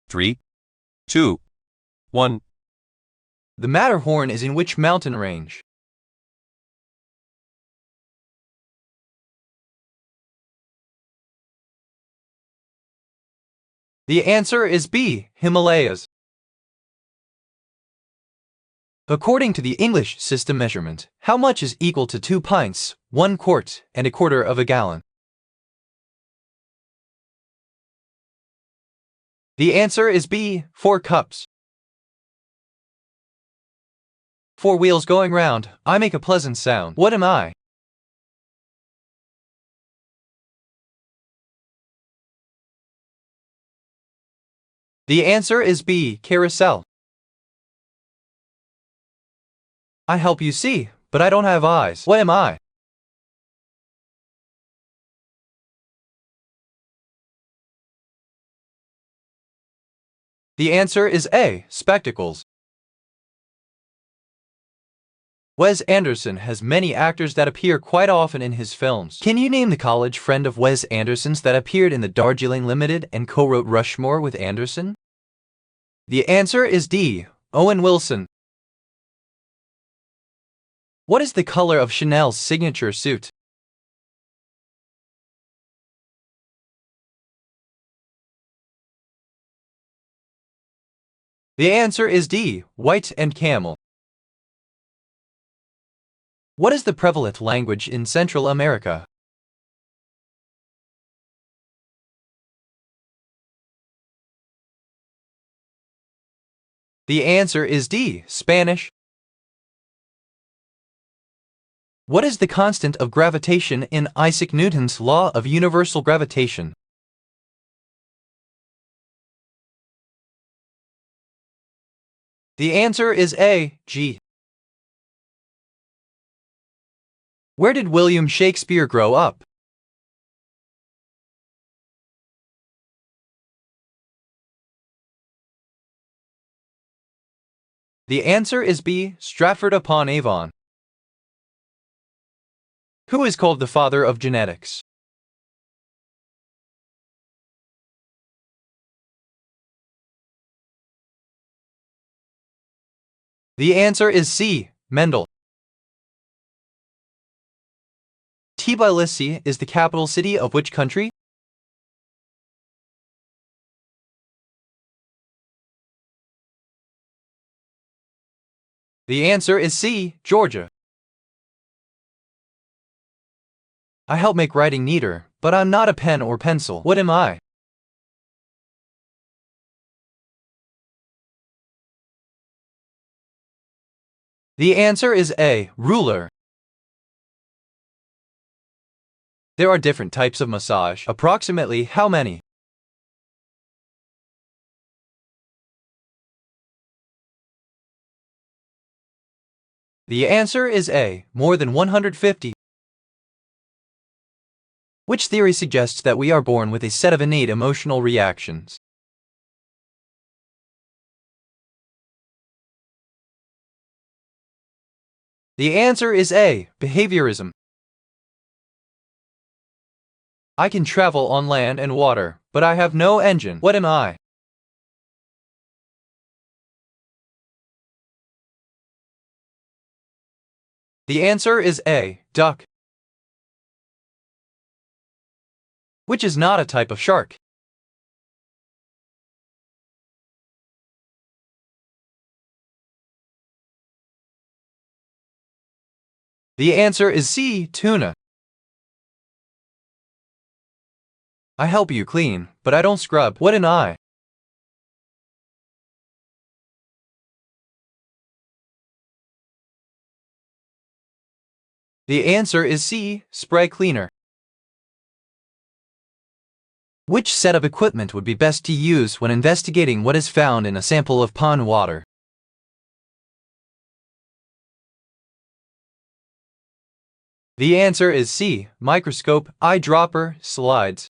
3, 2, 1. The Matterhorn is in which mountain range? The answer is B, Himalayas. According to the English system measurement, how much is equal to 2 pints, 1 quart, and a quarter of a gallon? The answer is B, 4 cups. 4 wheels going round, I make a pleasant sound. What am I? The answer is B, carousel. I help you see, but I don't have eyes. What am I? The answer is A, spectacles. Wes Anderson has many actors that appear quite often in his films. Can you name the college friend of Wes Anderson's that appeared in the Darjeeling Limited and co-wrote Rushmore with Anderson? The answer is D, Owen Wilson. What is the color of Chanel's signature suit? The answer is D, white and camel. What is the prevalent language in Central America? The answer is D, Spanish. What is the constant of gravitation in Isaac Newton's law of universal gravitation? The answer is A, G. Where did William Shakespeare grow up? The answer is B, Stratford-upon-Avon. Who is called the father of genetics? The answer is C, Mendel. Tbilisi is the capital city of which country? The answer is C, Georgia. I help make writing neater, but I'm not a pen or pencil. What am I? The answer is A, ruler. There are different types of massage. Approximately how many? The answer is A, more than 150. Which theory suggests that we are born with a set of innate emotional reactions? The answer is A, behaviorism. I can travel on land and water, but I have no engine. What am I? The answer is A, duck. Which is not a type of shark? The answer is C, tuna. I help you clean, but I don't scrub. What am I? The answer is C, spray cleaner. Which set of equipment would be best to use when investigating what is found in a sample of pond water? The answer is C, microscope, eyedropper, slides.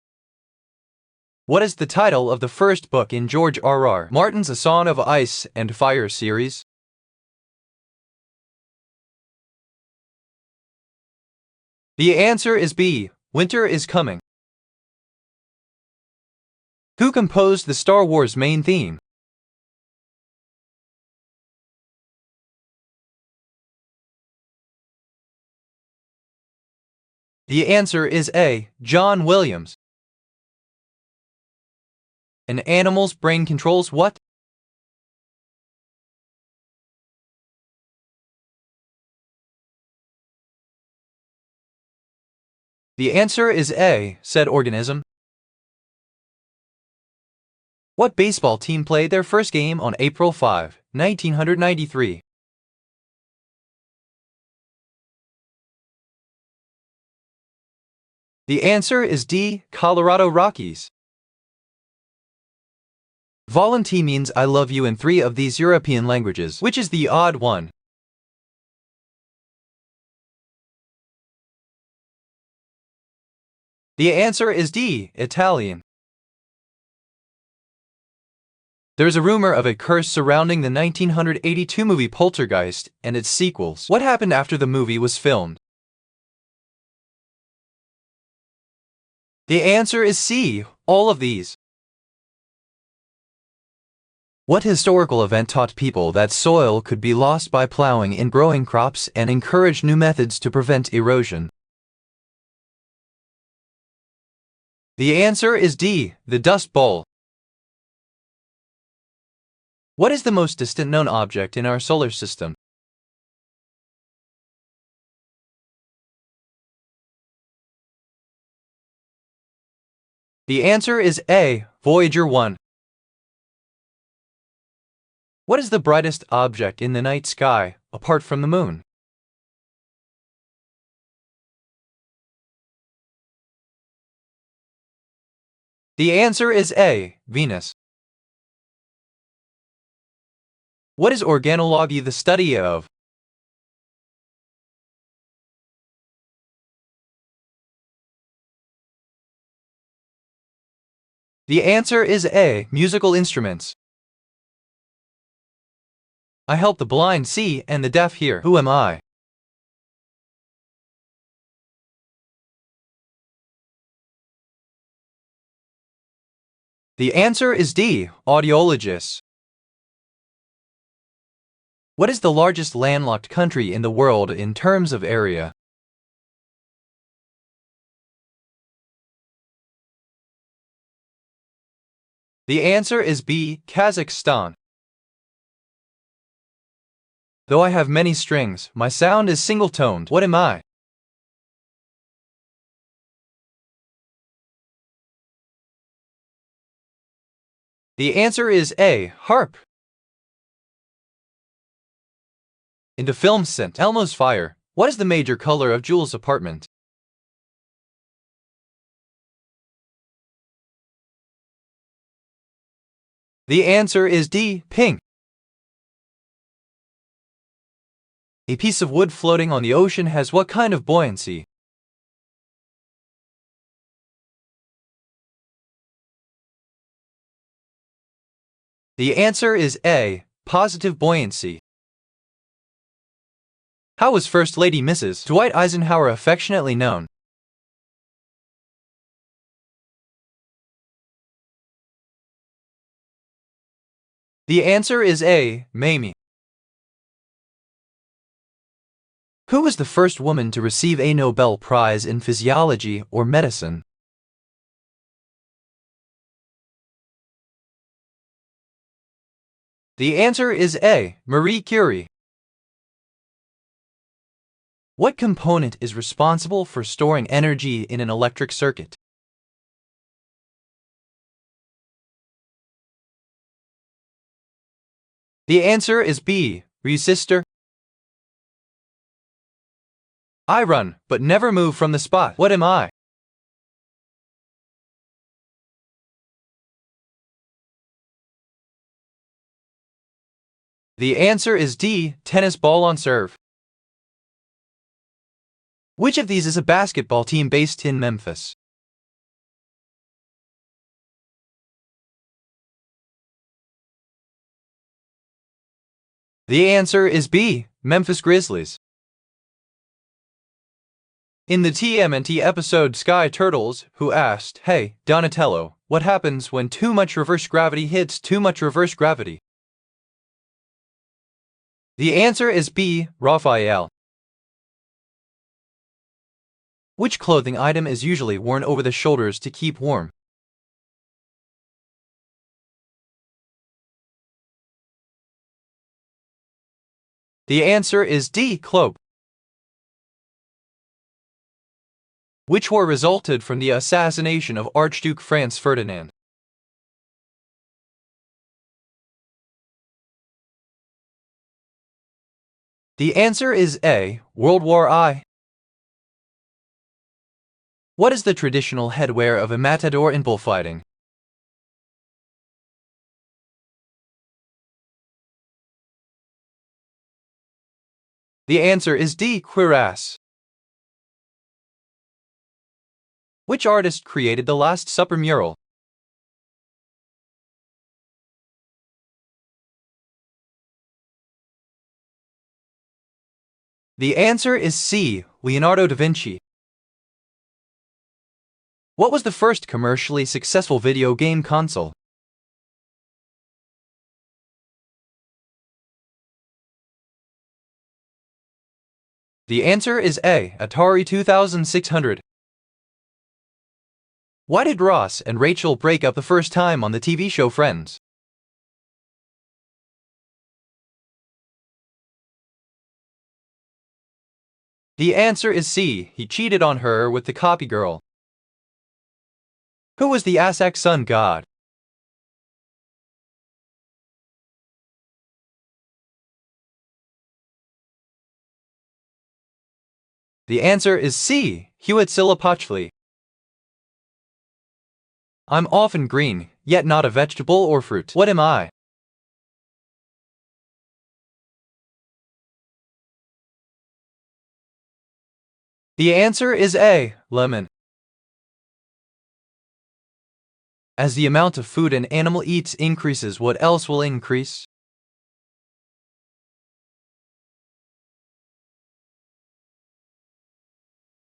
What is the title of the first book in George R.R. Martin's A Song of Ice and Fire series? The answer is B, Winter is Coming. Who composed the Star Wars main theme? The answer is A. John Williams. An animal's brain controls what? The answer is A. Said organism. What baseball team played their first game on April 5, 1993? The answer is D. Colorado Rockies. Volonté means I love you in 3 of these European languages. Which is the odd one? The answer is D. Italian. There's a rumor of a curse surrounding the 1982 movie Poltergeist and its sequels. What happened after the movie was filmed? The answer is C. All of these. What historical event taught people that soil could be lost by plowing in growing crops and encouraged new methods to prevent erosion? The answer is D. The Dust Bowl. What is the most distant known object in our solar system? The answer is A. Voyager 1. What is the brightest object in the night sky, apart from the moon? The answer is A. Venus. What is organology, the study of? The answer is A. Musical instruments. I help the blind see and the deaf hear. Who am I? The answer is D. Audiologist. What is the largest landlocked country in the world in terms of area? The answer is B. Kazakhstan. Though I have many strings, my sound is single-toned. What am I? The answer is A. Harp. In the film St. Elmo's Fire, what is the major color of Jules' apartment? The answer is D. Pink. A piece of wood floating on the ocean has what kind of buoyancy? The answer is A. Positive buoyancy. How was First Lady Mrs. Dwight Eisenhower affectionately known? The answer is A. Mamie. Who was the first woman to receive a Nobel Prize in physiology or medicine? The answer is A. Marie Curie. What component is responsible for storing energy in an electric circuit? The answer is B. Resistor. I run, but never move from the spot. What am I? The answer is D. Tennis ball on serve. Which of these is a basketball team based in Memphis? The answer is B. Memphis Grizzlies. In the TMNT episode Sky Turtles, who asked, "Hey, Donatello, What happens when too much reverse gravity hits too much reverse gravity? The answer is B. Raphael. Which clothing item is usually worn over the shoulders to keep warm? The answer is D. Cloak. Which war resulted from the assassination of Archduke Franz Ferdinand? The answer is A. World War I. What is the traditional headwear of a matador in bullfighting? The answer is D. Cuirass. Which artist created the Last Supper mural? The answer is C. Leonardo da Vinci. What was the first commercially successful video game console? The answer is A. Atari 2600. Why did Ross and Rachel break up the first time on the TV show Friends? The answer is C. He cheated on her with the copy girl. Who was the Aztec sun god? The answer is C. Huitzilopochtli. I'm often green, yet not a vegetable or fruit. What am I? The answer is A. Lemon. As the amount of food an animal eats increases, what else will increase?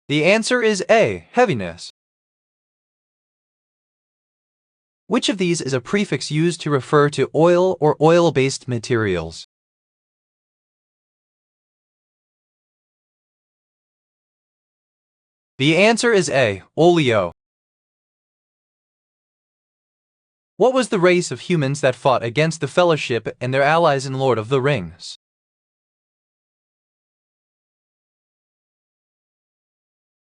The answer is A. Heaviness. Which of these is a prefix used to refer to oil or oil-based materials? The answer is A. Oleo. What was the race of humans that fought against the Fellowship and their allies in Lord of the Rings?